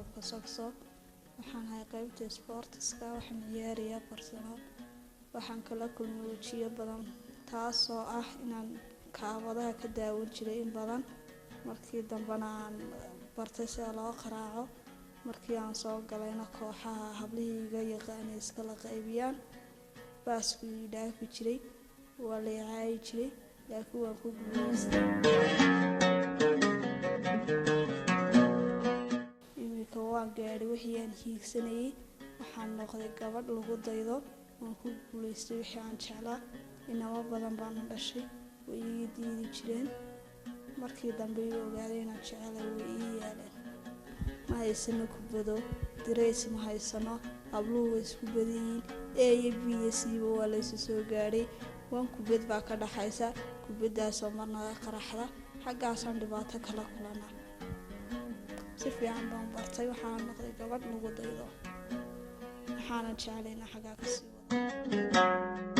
ururka Sogso waxaan hay qaybta sportska waxaan ciyaariyaa farsamo waxaan kala kulmay wajiyo badan taasoo ah inaan kaabadaha ka daawan jiray in badan markii dambana aan bartay sida loo qaraaco markii aan soo galayna kooxaha hablihiiga yaqaanay iska la qaybiyaan baasku dhaafi jiray waa la yaacay jiray laakiin waan ku guuleystay imika waan gaadhay wixii aan hiigsanayay waxaan noqday gabadh lagu daydo waan ku guuleystay wixii aan jeclaa inama badan baan dhashay way ii diidi jireen markii dambe ay ogaadeen inaan jecelahay way ii yeeleen ma haysano kubado direys ma haysano habluhu way isku badiyeen ABCba waa la soo gaadhay waan kubad baa ka dhaxaysa kubadaasoo marna qaraxda xaggaasaan dhibaato kala kulana si fiican baan bartay waxaan noqday gabadh lagu daydo waxaan jecelahay xagga ka sii wado